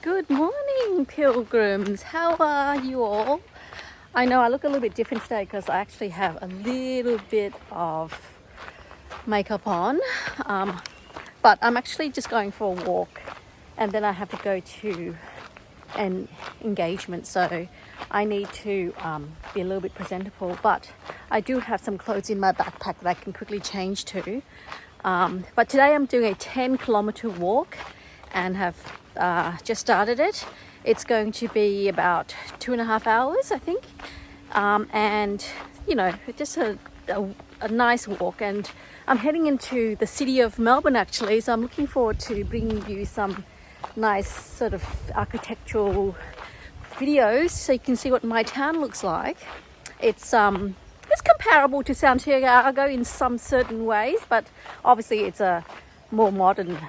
Good morning, pilgrims. How are you all? I know I look a little bit different today because I actually have a little bit of makeup on, but I'm actually just going for a walk and then I have to go to an engagement, so I need to be a little bit presentable, but I do have some clothes in my backpack that I can quickly change to. But today I'm doing a 10-kilometer walk and have just started it. It's going to be about 2.5 hours, I think, and you know, just a nice walk. And I'm heading into the city of Melbourne actually, so I'm looking forward to bringing you some nice sort of architectural videos so you can see what my town looks like. It's comparable to Santiago in some certain ways, but obviously it's a more modern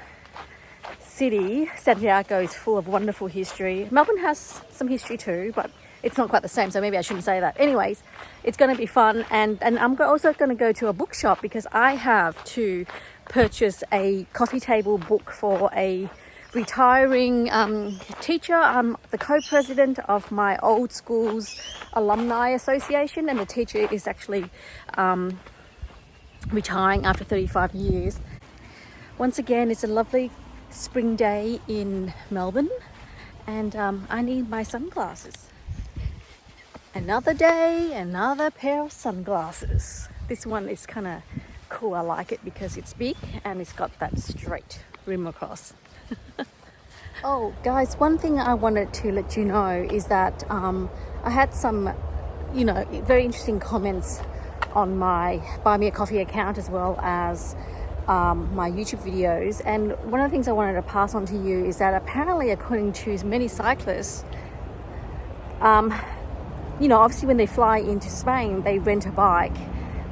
city. Santiago is full of wonderful history. Melbourne has some history too, but it's not quite the same, so maybe I shouldn't say that. Anyways, it's going to be fun, and I'm also going to go to a bookshop because I have to purchase a coffee table book for a retiring teacher. I'm the co-president of my old school's alumni association, and the teacher is actually retiring after 35 years. Once again, it's a lovely spring day in Melbourne, and I need my sunglasses. Another day, another pair of sunglasses. This one is kind of cool. I like it because it's big and it's got that straight rim across. Oh guys, one thing I wanted to let you know is that I had some very interesting comments on my Buy Me a Coffee account as well as my YouTube videos, and one of the things I wanted to pass on to you is that apparently, according to many cyclists, obviously when they fly into Spain they rent a bike,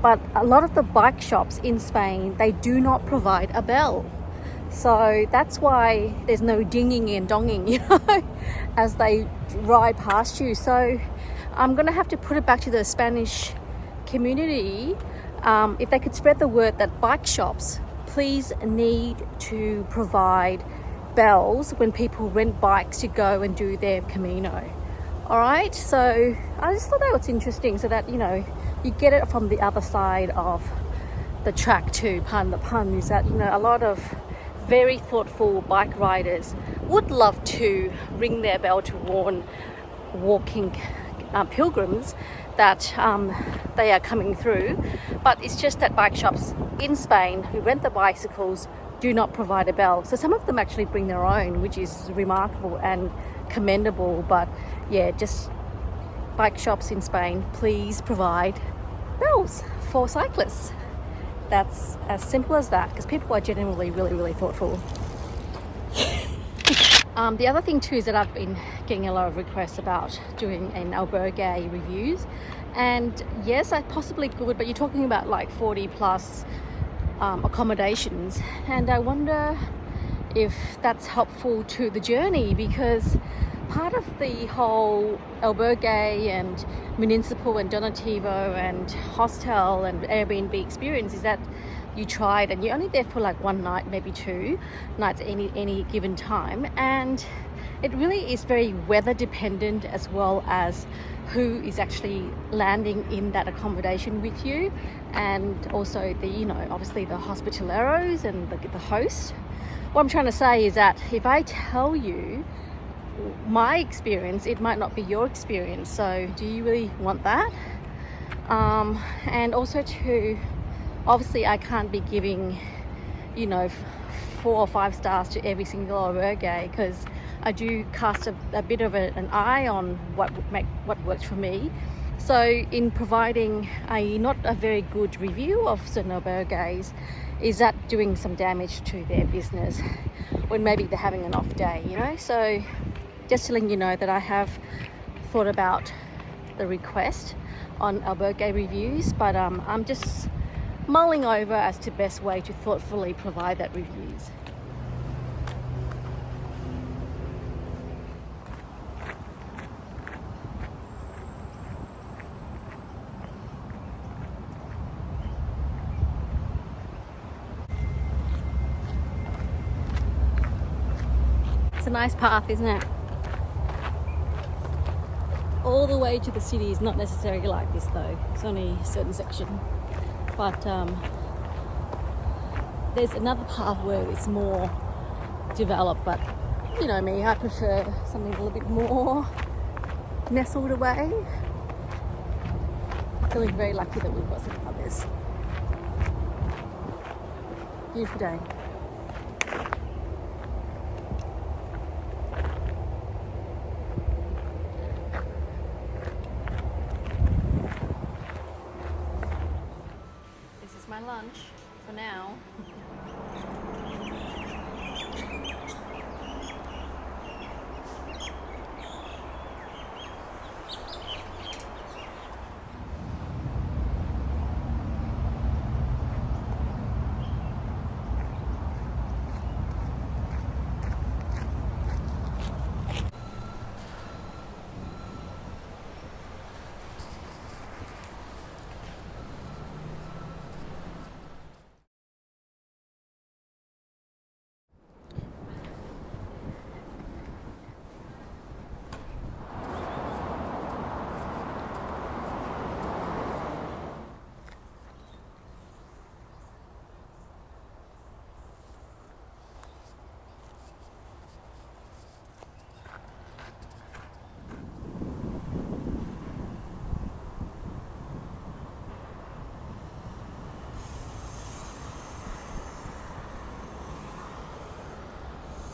but a lot of the bike shops in Spain, they do not provide a bell. So that's why there's no dinging and donging, as they ride past you. So I'm going to have to put it back to the Spanish community. If they could spread the word that bike shops, please need to provide bells when people rent bikes to go and do their Camino. All right, so I just thought that was interesting, so that, you get it from the other side of the track too, pardon the pun, is that, a lot of very thoughtful bike riders would love to ring their bell to warn walking pilgrims that they are coming through, but it's just that bike shops in Spain who rent the bicycles do not provide a bell. So some of them actually bring their own, which is remarkable and commendable. But yeah, just bike shops in Spain, please provide bells for cyclists. That's as simple as that, because people are generally really, really thoughtful. The other thing too is that I've been getting a lot of requests about doing an albergue reviews, and yes, I possibly could, but you're talking about like 40 plus accommodations, and I wonder if that's helpful to the journey, because part of the whole albergue and municipal and donativo and hostel and Airbnb experience is that you try it and you're only there for like one night, maybe 2 nights any given time, and it really is very weather dependent, as well as who is actually landing in that accommodation with you, and also the obviously the hospitaleros and the host. What I'm trying to say is that if I tell you my experience, it might not be your experience. So do you really want that? And also too, obviously I can't be giving 4 or 5 stars to every single albergue, because I do cast a bit of an eye on what works for me. So in providing not a very good review of certain albergues, is that doing some damage to their business when maybe they're having an off day, So just to let you know that I have thought about the request on albergue reviews, but I'm just mulling over as to best way to thoughtfully provide that reviews. It's a nice path, isn't it? All the way to the city is not necessarily like this though. It's only a certain section. But there's another path where it's more developed, but you know me, I prefer something a little bit more nestled away. Feeling very lucky that we've got something like this. Beautiful day. This is my lunch for now.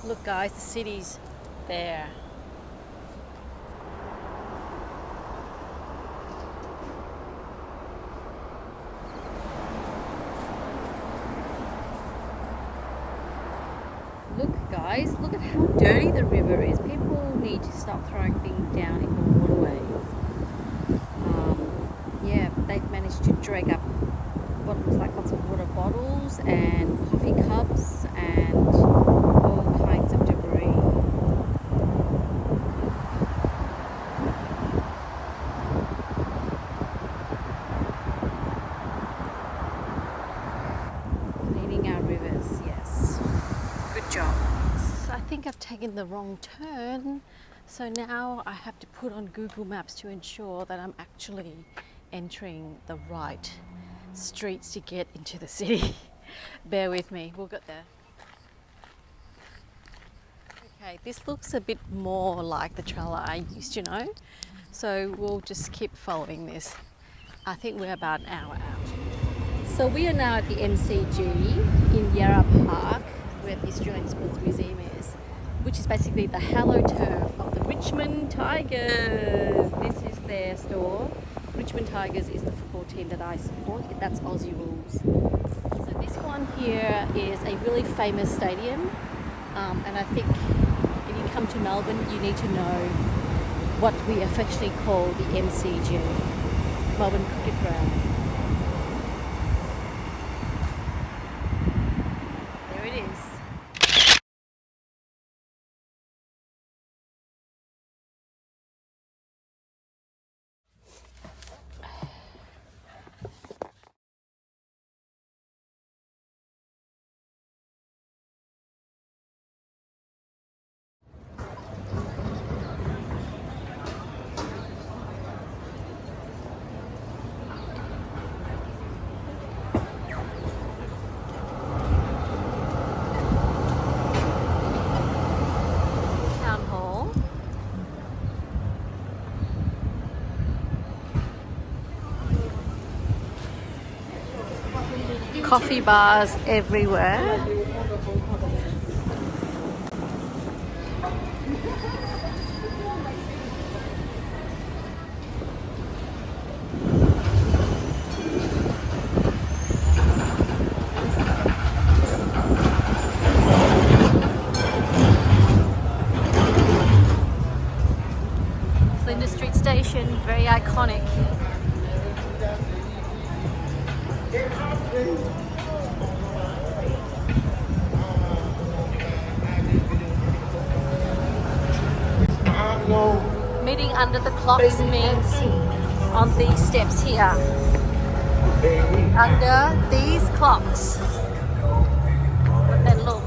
Look guys, the city's there. Look guys, look at how dirty the river is. People need to stop throwing things down in the waterways. Yeah, they've managed to drag up what looks like lots of water bottles and coffee cups and all kinds of debris. Cleaning our rivers, yes. Good job. I think I've taken the wrong turn, so now I have to put on Google Maps to ensure that I'm actually entering the right streets to get into the city. Bear with me, we'll get there. Okay, this looks a bit more like the trail I used to know, so we'll just keep following this. I think we're about an hour out. So we are now at the MCG in Yarra Park, where the Australian Sports Museum is, which is basically the hallowed turf of the Richmond Tigers. This is their store. Richmond Tigers is the football team that I support. That's Aussie rules. So this one here is a really famous stadium, and I think if you come to Melbourne, you need to know what we affectionately call the MCG, Melbourne Cricket Ground. There it is. Coffee bars everywhere. Flinders Street Station, very iconic. Meeting under the clocks means on these steps here. Under these clocks. But then look.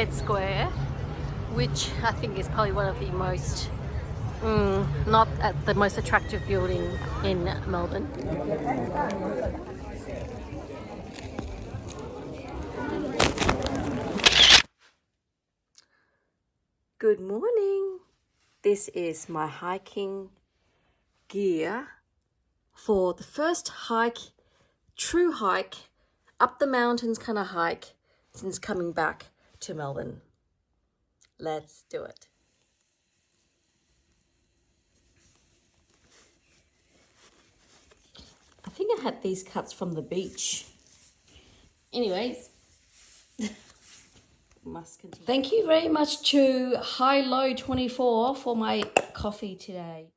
Fed Square, which I think is probably one of the most, not at the most attractive building in Melbourne. Good morning. This is my hiking gear for the first hike, true hike, up the mountains kind of hike since coming back to Melbourne. Let's do it. I think I had these cuts from the beach. Anyways, must continue. Thank you very much to High Low 24 for my coffee today.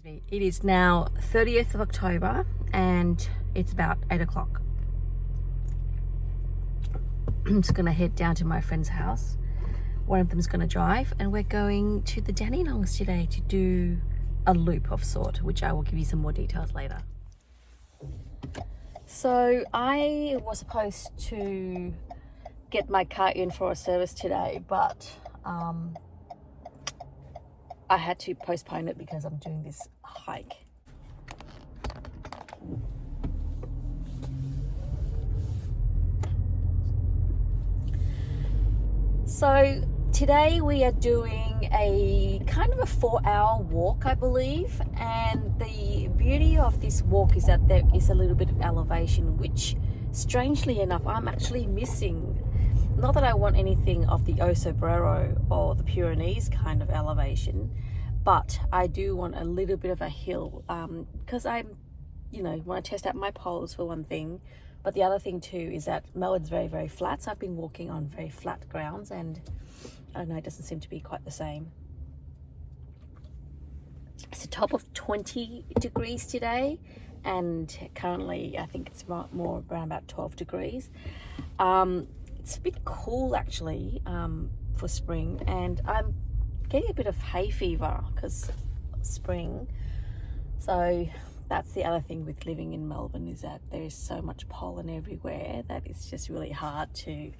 It is now 30th of October and it's about 8 o'clock. I'm just going to head down to my friend's house. One of them is going to drive and we're going to the Dandenongs today to do a loop of sort, which I will give you some more details later. So I was supposed to get my car in for a service today, but I had to postpone it because I'm doing this hike. So today we are doing a kind of a 4-hour walk, I believe, and the beauty of this walk is that there is a little bit of elevation, which strangely enough I'm actually missing. Not that I want anything of the Osobreiro or the Pyrenees kind of elevation, but I do want a little bit of a hill because I'm, want to test out my poles for one thing. But the other thing too is that Melbourne's very, very flat. So I've been walking on very flat grounds and I don't know, it doesn't seem to be quite the same. It's a top of 20 degrees today and currently I think it's more around about 12 degrees. It's a bit cool actually for spring and I'm getting a bit of hay fever because spring. So that's the other thing with living in Melbourne is that there is so much pollen everywhere that it's just really hard to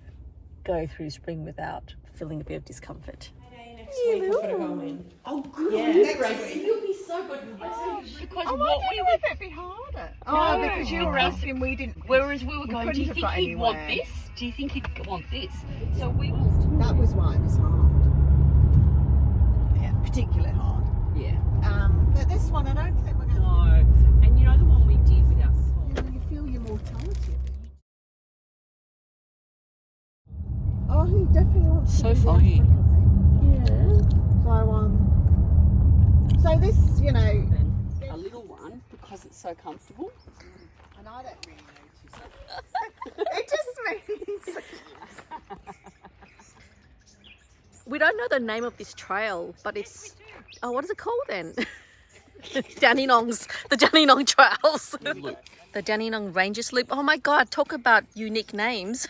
go through spring without feeling a bit of discomfort. Next week I'm gonna go in. Oh, good. Yeah. Gracie, you'll be so good. Because What we would it be harder? Oh, because you were asking, we didn't. Whereas we were going, do you think he'd want this? Do you think he'd want this? So we will. That was why it was hard. Yeah, particularly hard. Yeah. But this one, I don't think we're going to. No. And you know the one we did with us. You feel your mortality a bit. Oh, he definitely wants So to do the funny. Africa thing. Yeah. So this, A little one because it's so comfortable. and I don't really notice it. It just means. We don't know the name of this trail, but it's, oh, what is it called then? Dandenongs, the Dandenong Trails. The Dandenong Rangers Loop. Oh my God, talk about unique names.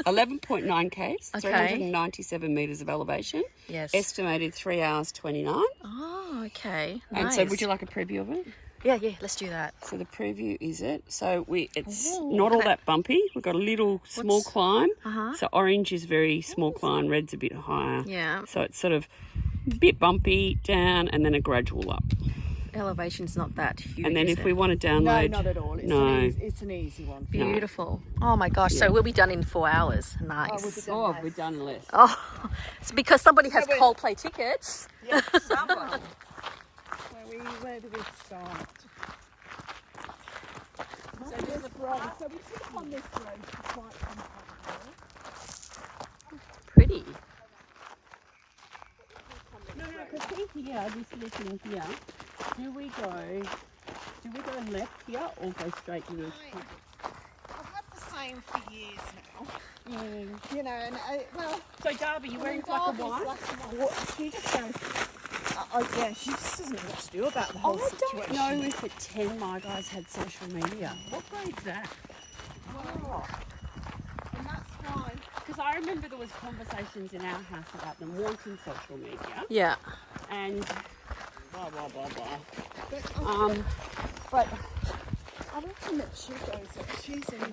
11.9 k's, Okay. 397 metres of elevation. Yes. Estimated 3 hours 29. Oh, okay. And Nice. so would you like a preview of it? Yeah, let's do that. So the preview is it. So it's Ooh, not all okay. that bumpy. We've got a little small climb. Uh-huh. So orange is very small climb, red's a bit higher. Yeah. So it's sort of a bit bumpy down and then a gradual up. Elevation's not that huge. And then is if it? we want to download... No, not at all. It's an easy one. Beautiful. Oh my gosh, so we'll be done in 4 hours. Nice. Oh, we're done less. Oh, it's because somebody has Coldplay tickets. Yeah, someone. Where do we start? So this road. So we took on this road for quite some time. Pretty. No, because here, this little here, do we go left here or go straight north? I've had the same for years now. Yeah. And So Darby, you're wearing like a white? She just goes, yeah, she just doesn't know what to do about the whole situation. I don't know if at 10 my guys had social media. What grade's that? Oh. And that's fine. Because I remember there was conversations in our house about them wanting social media Yeah. and blah, blah, blah, blah. But I reckon that she goes, she's in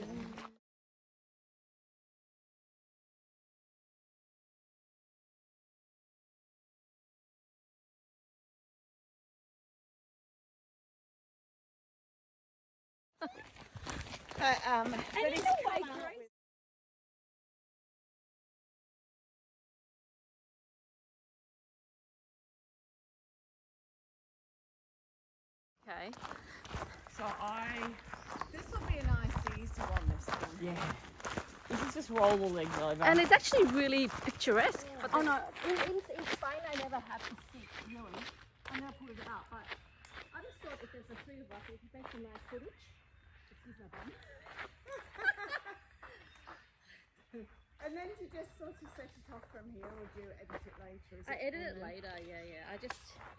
But it's it's way come out great. with- Okay. So This will be a nice easy one, this one. yeah. You can just roll the legs over. And it's actually really picturesque. But oh no, in Spain I never had to sit really. I never put it out, but I just thought if there's the three of us, it would make some nice footage. Excuse my bum. And then to just sort of set it off from here, or do you edit it later? Is I edit it and then- later, yeah.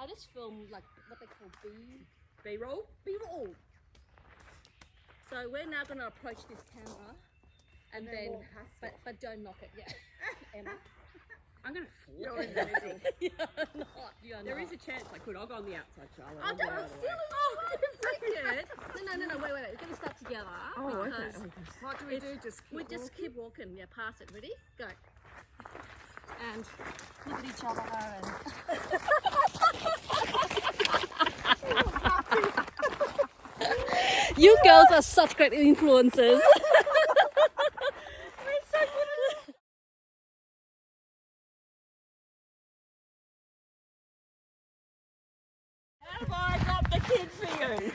I just film like what they call B-roll. B-roll. So we're now going to approach this camera, and then walk past it. but don't knock it, yeah. Emma. I'm gonna fall. You're in the middle. You're not. You're There not. is a chance I could. I'll go on the outside, Charlotte. I I'll go don't. out of the Silly. way. No. Wait. We're going to start together. Oh, okay. because What do we do? Just we keep just walking? keep walking. Yeah, past it. Ready? Go. And look at each other and. You girls are such great influencers. Have I got the kid for you?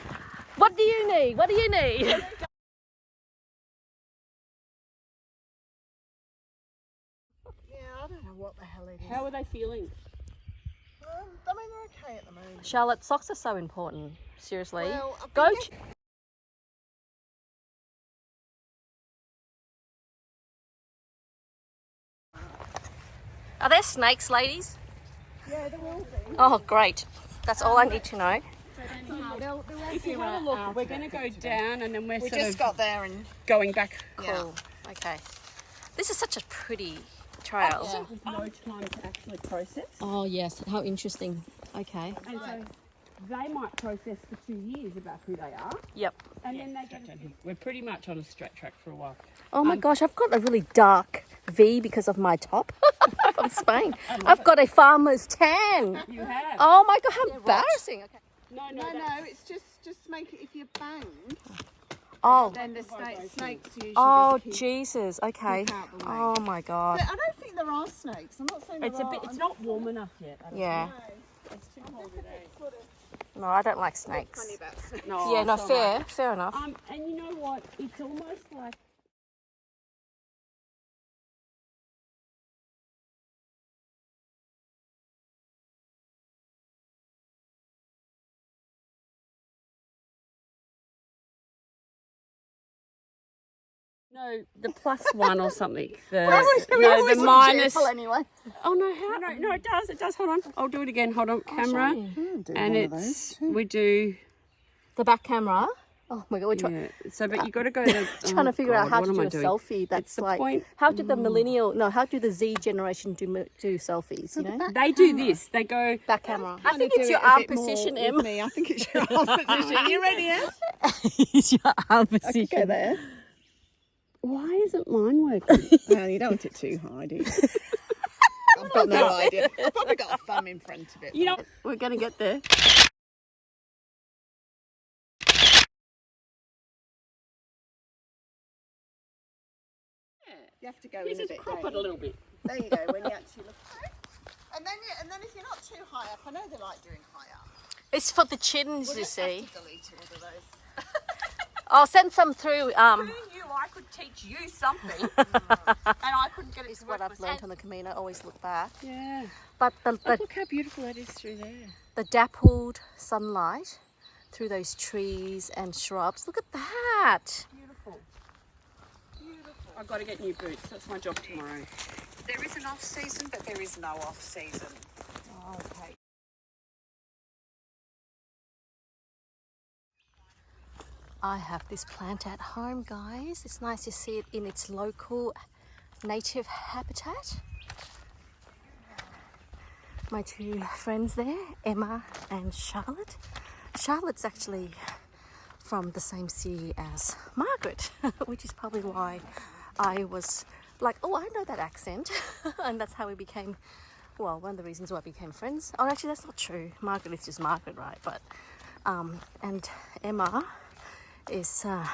What do you need? What do you need? Yeah, I don't know what the hell it is. How are they feeling? I mean, they're okay at the moment. Charlotte, socks are so important. Seriously. Well, I've Go. been getting- Are there snakes, ladies? Yeah, there will be. Oh, great. That's all I need to know. If you have a look, we're going to go down and then we're We sort just of got there and going back. Cool. Okay. This is such a pretty trail. So there's no time to actually process. Oh, yes. How interesting. Okay. And so they might process for 2 years about who they are. Yep. And then they get We're pretty much on a straight track for a while. Oh my gosh, I've got a really dark V because of my top from Spain. I've got a farmer's tan. You have. Oh my god, how embarrassing. Okay. No, no, that's- it's just make it if you bang, Oh. then the snakes usually Oh just keep. Jesus. Okay. keep out the way. Oh my god. But I don't think there are snakes. I'm not saying It's there a are. bit. It's not warm enough yet. I don't Yeah. It's too cold today. No, I don't like snakes. Funny about snakes. No, Yeah, no, it's all right. fair enough. And you know what? It's almost like. No, the +1 or something. The minus. Anyway. Oh no, how? No, it does. It does. Hold on. I'll do it again. Hold on, camera. And it's we do. The back camera. Oh my god, we're trying. Yeah. So, but you got to go to. Trying to figure out how what to am do I a doing? selfie. That's It's the like point. how do the how do the Z generation do selfies? You know, They do this. They go. back camera. I think it's your arm position, Em. Me. I think it's your arm position. You ready, Em? It's your arm position. Go there. Why isn't mine working? Well, you don't want it too high, do you? I've got no idea. I've probably got a thumb in front of it. You know. We're gonna get there. You have to go You in a just bit. crop don't it a you? little bit. There you go. When you actually look. And then if you're not too high up, I know they like doing high up. It's for the chins, We'll you just have see. to delete all of those. I'll send some through. Who knew I could teach you something? And I couldn't get it This is to what work I've learned on the Camino. Always look back. Yeah. But Look how beautiful that is through there. the dappled sunlight through those trees and shrubs. Look at that. Beautiful. I've got to get new boots. That's my job tomorrow. There is an off season, but there is no off season. Okay. I have this plant at home, guys. It's nice to see it in its local native habitat. My two friends there, Emma and Charlotte. Charlotte's actually from the same city as Margaret, which is probably why I was like, oh, I know that accent. And that's how we became, well, one of the reasons why we became friends. Oh, actually, that's not true. Margaret is just Margaret, right? But, and Emma is, I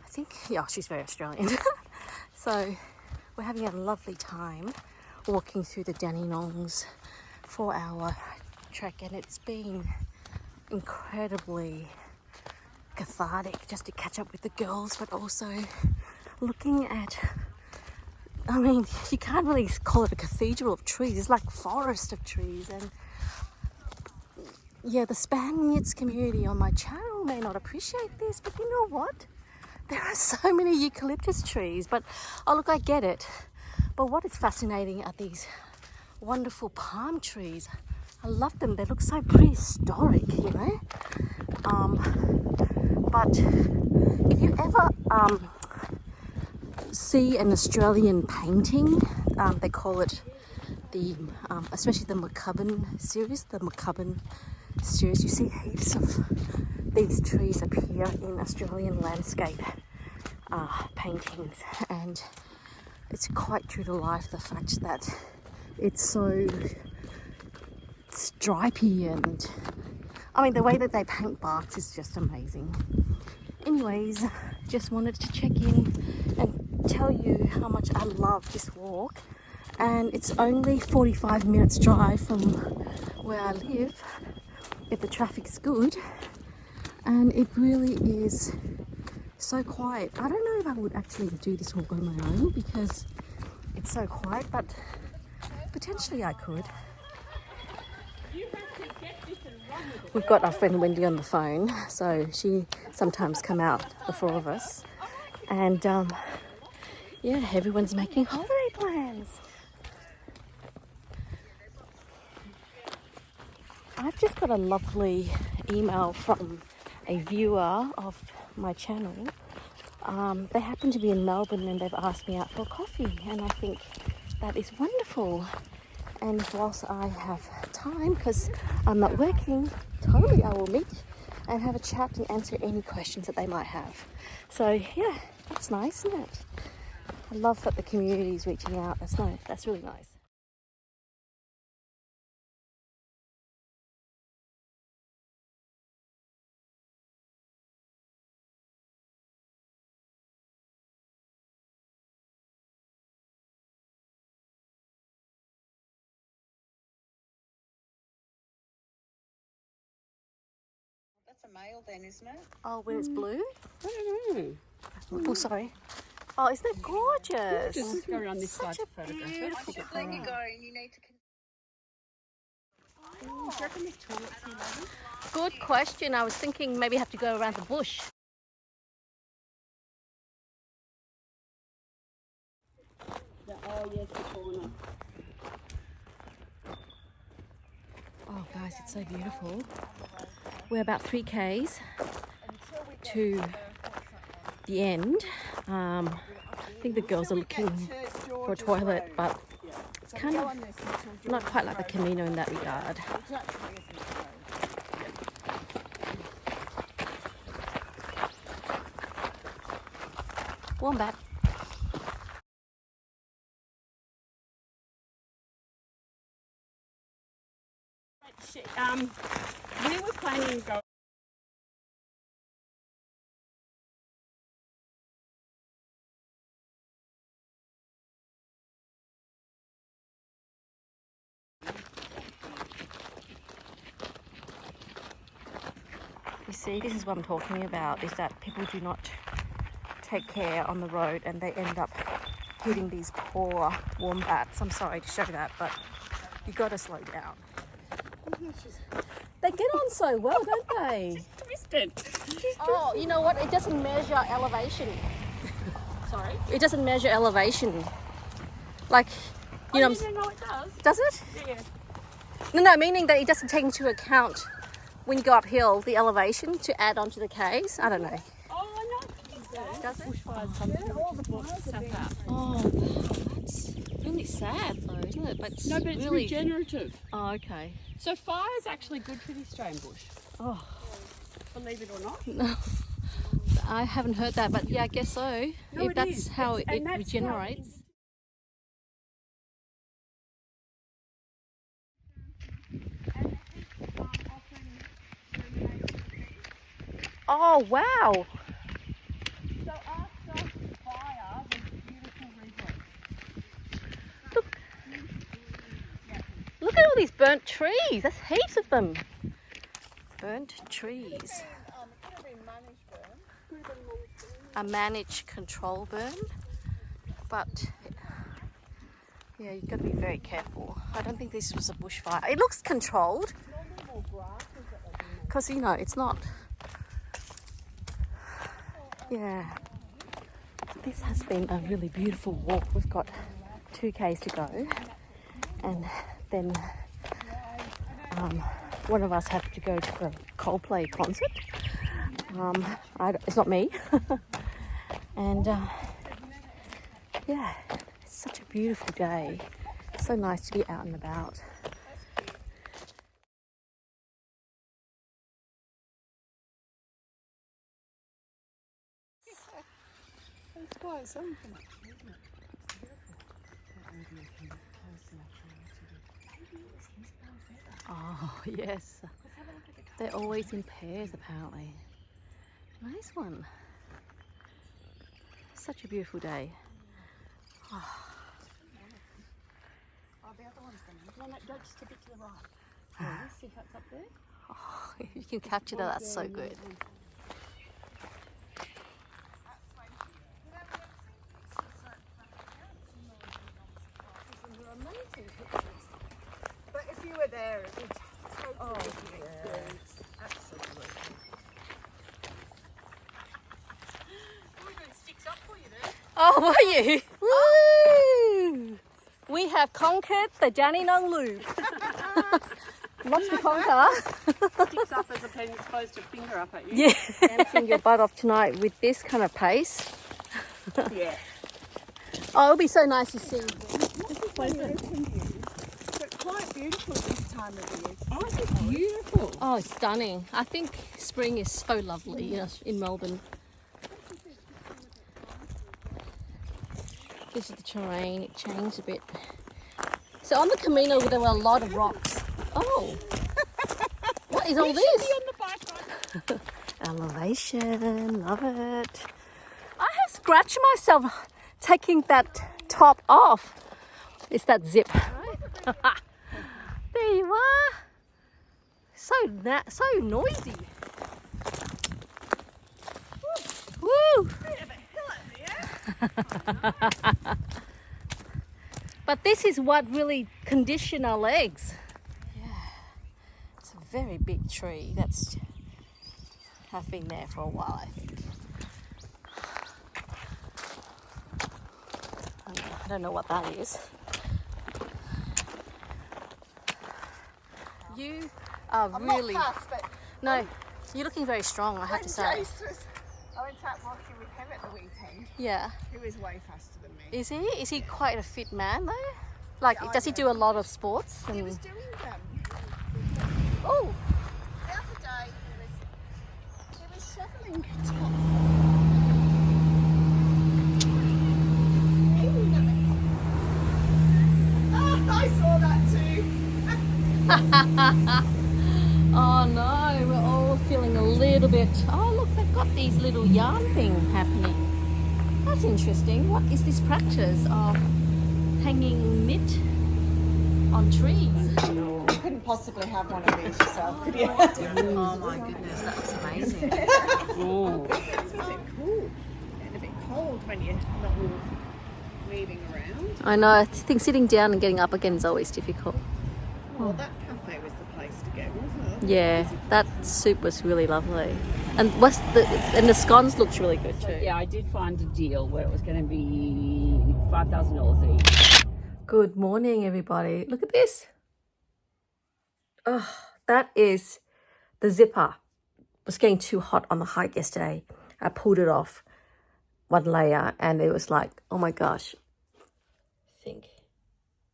think, yeah, she's very Australian. So we're having a lovely time walking through the Dandenongs 4-hour trek, and it's been incredibly cathartic just to catch up with the girls, but also looking at, I mean, you can't really call it a cathedral of trees, it's like a forest of trees. And yeah, the Spaniards community on my channel may not appreciate this, but you know what? There are so many eucalyptus trees, but oh look, I get it. But what is fascinating are these wonderful palm trees. I love them, they look so prehistoric, you know? But if you ever see an Australian painting, they call it the, especially the McCubbin series, you see heaps of these trees appear in Australian landscape paintings, and it's quite true to life, the fact that it's so stripy, and I mean the way that they paint barks is just amazing. Anyways, just wanted to check in and tell you how much I love this walk, and it's only 45 minutes drive from where I live if the traffic's good, and it really is so quiet. I don't know if I would actually do this walk on my own because it's so quiet, but potentially I could. We've got our friend Wendy on the phone, so she sometimes come out, the four of us, and yeah, everyone's making holiday plans. I've just got a lovely email from a viewer of my channel. They happen to be in Melbourne and they've asked me out for a coffee, and I think that is wonderful. And whilst I have time, because I'm not working, totally I will meet and have a chat and answer any questions that they might have. So yeah, that's nice, isn't it? I love that the community is reaching out. That's nice. That's really nice. That's a male then, isn't it? Oh, when it's blue? I don't know. Oh, sorry. Oh, isn't it gorgeous? Let's go around this side to photograph it. I should let you go. You need to. Do you reckon there's toilets here, maybe? Good question. I was thinking maybe have to go around the bush. Oh yes, the corner. Oh, guys, it's so beautiful. We're about 3 k's to the end. I think the girls are looking for a toilet, but it's kind of not quite like the Camino in that regard. Wombat. We were planning to go. You see, this is what I'm talking about, is that people do not take care on the road and they end up hitting these poor wombats. I'm sorry to show that, but you got to slow down. They get on so well, don't they? Twisted. Oh, you know what? It doesn't measure elevation. Sorry? It doesn't measure elevation. Like, you know, No, it does. does it? Yeah. No, meaning that it doesn't take into account when you go uphill the elevation to add onto the Ks. I don't know. Oh, I know. It Does it? bushfires come through. All the fires out. Oh, wow, that's really sad though, isn't it? But No, but it's really regenerative. Oh, okay. So fire's actually good for the Australian bush. Oh, Believe it or not. no. I haven't heard that, but yeah, I guess so. No, if it that's is. how It's- it and that's regenerates. Oh, wow. So after fire, there's beautiful resource. Look. Look at all these burnt trees. That's heaps of them. Burnt trees. It could have been managed burn. A managed control burn. But yeah, you've got to be very careful. I don't think this was a bushfire. It looks controlled. Because, you know, it's not. Yeah. This has been a really beautiful walk. We've got 2Ks to go. And then one of us had to go to a Coldplay concert. It's not me. And yeah, it's such a beautiful day. It's so nice to be out and about. It's quite something. Oh, yes. They're always in pairs, apparently. Nice one. Such a beautiful day. Oh. Oh, the other one's going to. No, don't just tip it to the right. Yeah, you see how it's up there? Oh, if you can capture that, that's so good. But if you were there, it would totally be an experience. Absolutely. We're doing sticks up for you there. Oh, were you? Woo! We have conquered the Dandenong Loop. Lots to conquer. Sticks up as opposed to finger up at you. Yeah. Dancing your butt off tonight with this kind of pace. Yeah. Oh, it'll be so nice to see. But quite beautiful this time of year. Oh, it's beautiful. Oh, it's stunning. I think spring is so lovely in Melbourne. This is the terrain. It changed a bit. So on the Camino, there were a lot of rocks. Oh, what is all this? On the bike ride. Elevation, love it. I have scratched myself taking that top off. It's that zip. There you are. So noisy. Woo! But this is what really condition our legs. Yeah, it's a very big tree. That's have been there for a while, I think. I don't know what that is. You are really I'm not fast, but no. You're looking very strong, I have to say. I went out walking with him at the weekend. Yeah. He was way faster than me. Is he? Is he quite a fit man though? Like, Yeah, does he do a lot of sports? He And was doing them. oh, The other day he was shoveling top. Oh, I saw that too. oh no, we're all feeling a little bit. Oh look, they've got these little yarn thing happening. That's interesting. What is this practice of hanging knit on trees? You couldn't possibly have one of these yourself, could you? Oh my goodness, that looks amazing. Oh. It's a bit cool and a bit cold when you're not weaving around. I know. I think sitting down and getting up again is always difficult. Well, that cafe was the place to go, wasn't it? Yeah, that soup was really lovely, and the scones looks really good too. Yeah, I did find a deal where it was going to be $5,000 each. Good morning, everybody. Look at this. Oh, that is the zipper. It was getting too hot on the hike yesterday. I pulled it off one layer, and it was like, oh my gosh. I think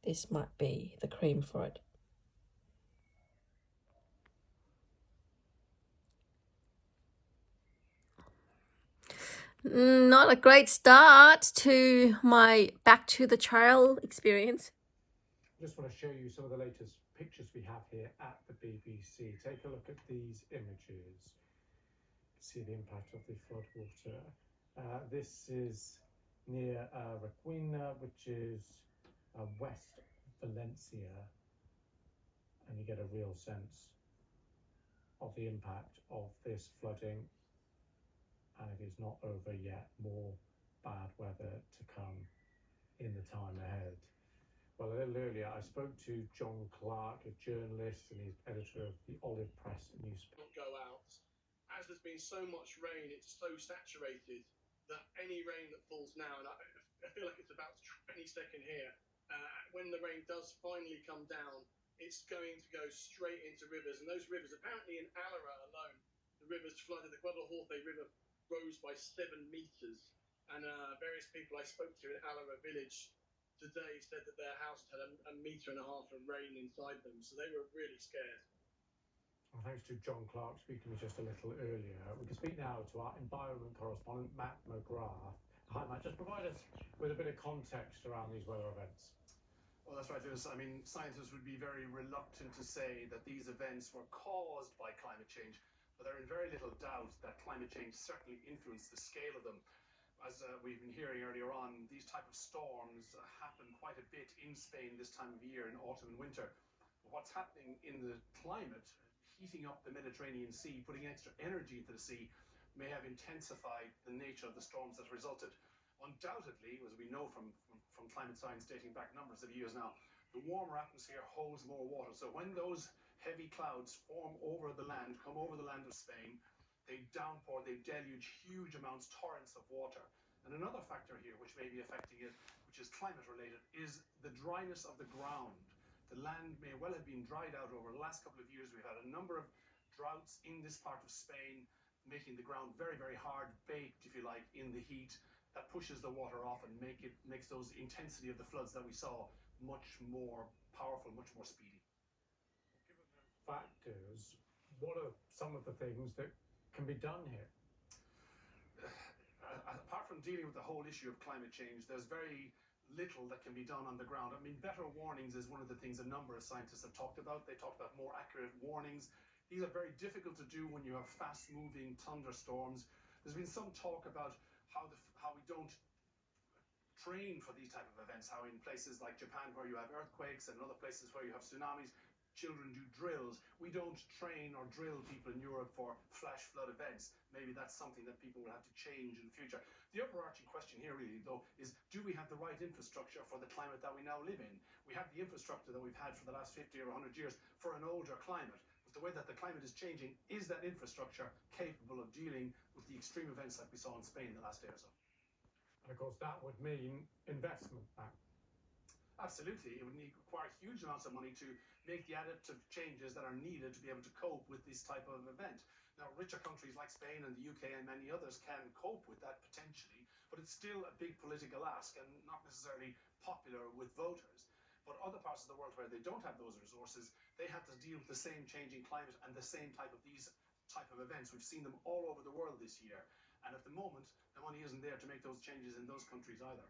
this might be the cream for it. Not a great start to my back to the trail experience. I just want to show you some of the latest pictures we have here at the BBC. Take a look at these images. see the impact of the floodwater. This is near Requena, which is west Valencia, and you get a real sense of the impact of this flooding, and it is not over yet. More bad weather to come in the time ahead. Well, a little earlier I spoke to John Clark, a journalist and he's editor of the Olive Press newspaper. Go out. As there's been so much rain, it's so saturated that any rain that falls now, and I feel like it's about to drop any second here, when the rain does finally come down, it's going to go straight into rivers. And those rivers, apparently in Alara alone, the rivers flooded. The Guadalhorce River rose by 7 meters. And various people I spoke to in Alara village today said that their house had a metre and a half of rain inside them. So they were really scared. Well, thanks to John Clark speaking to me just a little earlier. We can speak now to our environment correspondent, Matt McGrath. Hi, Matt. Just provide us with a bit of context around these weather events. Well, that's right, Lewis. I mean, scientists would be very reluctant to say that these events were caused by climate change, but they're in very little doubt that climate change certainly influenced the scale of them. As we've been hearing earlier on, these type of storms happen quite a bit in Spain this time of year in autumn and winter. But what's happening in the climate, heating up the Mediterranean Sea, putting extra energy into the sea, may have intensified the nature of the storms that resulted. Undoubtedly, as we know from climate science dating back numbers of years now, the warmer atmosphere holds more water. So when those heavy clouds form over the land, come over the land of Spain, they downpour, they deluge huge amounts, torrents of water. And another factor here which may be affecting it, which is climate related, is the dryness of the ground. The land may well have been dried out over the last couple of years. We've had a number of droughts in this part of Spain, making the ground very, very hard baked, if you like, in the heat. That pushes the water off and makes those intensity of the floods that we saw much more powerful, much more speedy. Given those factors, what are some of the things that can be done here? Apart from dealing with the whole issue of climate change, there's very little that can be done on the ground. I mean, better warnings is one of the things a number of scientists have talked about. They talked about more accurate warnings. These are very difficult to do when you have fast-moving thunderstorms. There's been some talk about how we don't train for these type of events, how in places like Japan where you have earthquakes and other places where you have tsunamis, children do drills. We don't train or drill people in Europe for flash flood events. Maybe that's something that people will have to change in the future. The overarching question here really, though, is do we have the right infrastructure for the climate that we now live in? We have the infrastructure that we've had for the last 50 or 100 years for an older climate. But the way that the climate is changing, is that infrastructure capable of dealing with the extreme events like we saw in Spain the last day or so? And of course, that would mean investment back. Absolutely. It would require huge amounts of money to make the adaptive changes that are needed to be able to cope with this type of event. Now, richer countries like Spain and the UK and many others can cope with that potentially, but it's still a big political ask and not necessarily popular with voters. But other parts of the world where they don't have those resources, they have to deal with the same changing climate and the same type of events. We've seen them all over the world this year. And at the moment, the money isn't there to make those changes in those countries either.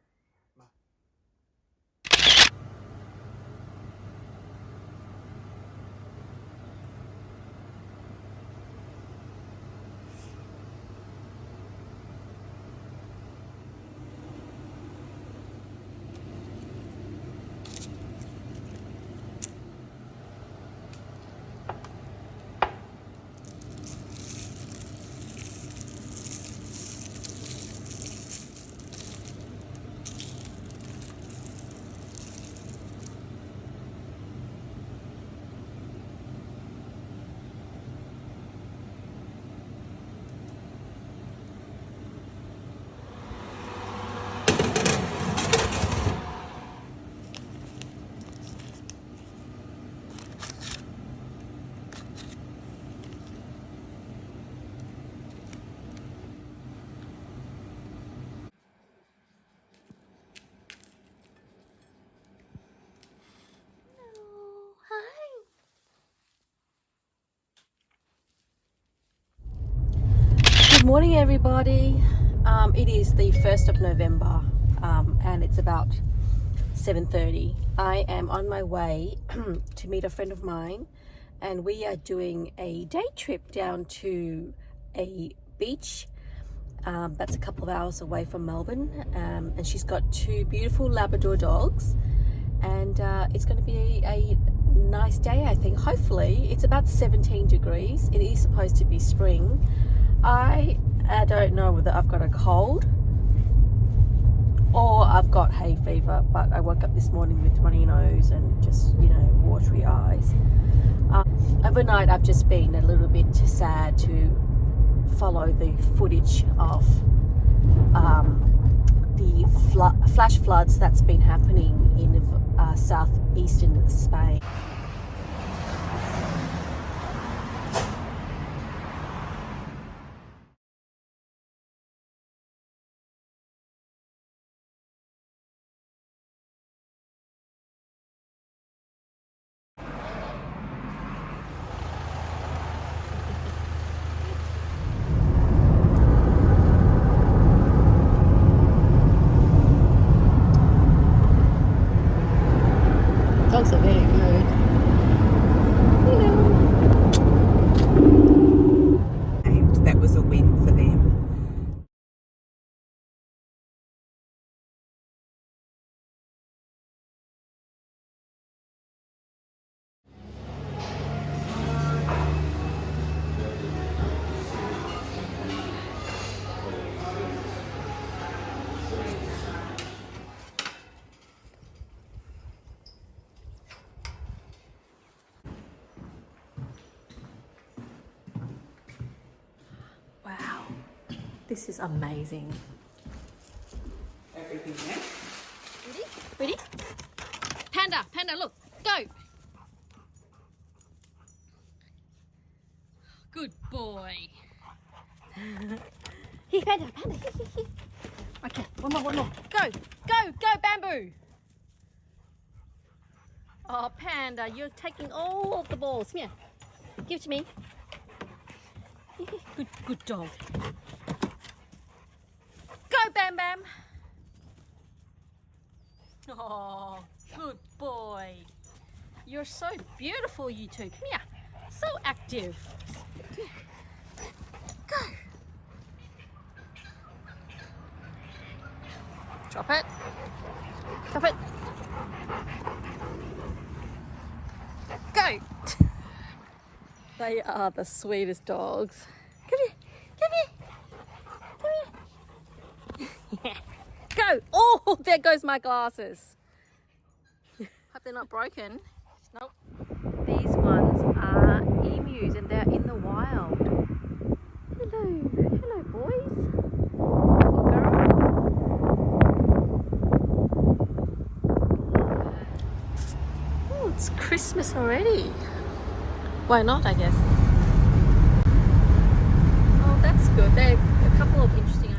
Good morning, everybody. It is the 1st of November and it's about 7:30. I am on my way to meet a friend of mine, and we are doing a day trip down to a beach. That's a couple of hours away from Melbourne, and she's got 2 beautiful Labrador dogs, and it's going to be a nice day, I think. Hopefully. It's about 17 degrees. It is supposed to be spring. I don't know whether I've got a cold or I've got hay fever, but I woke up this morning with runny nose and just, you know, watery eyes. Overnight I've just been a little bit sad to follow the footage of the flash floods that's been happening in southeastern Spain. Dogs are very good. And that was a win for them. Wow, this is amazing. Everything there. Ready? Panda, look, go. Good boy. Here, Panda. Okay, one more. Go, Bamboo. Oh, Panda, you're taking all of the balls. Here, give it to me. Good dog. Go, Bam. Oh, good boy. You're so beautiful, you two. Come here. So active. Go. Drop it. Go. They are the sweetest dogs. Come here. Go. Oh, there goes my glasses. Hope they're not broken. Nope. These ones are emus and they're in the wild. Hello boys. Or girl. Oh, it's Christmas already. Why not, I guess. Oh, that's good. They're a couple of interesting ideas.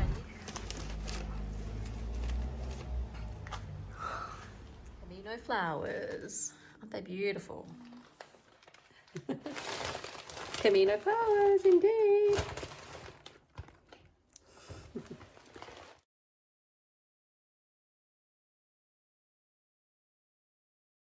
Camino flowers. Aren't they beautiful? Camino flowers, indeed.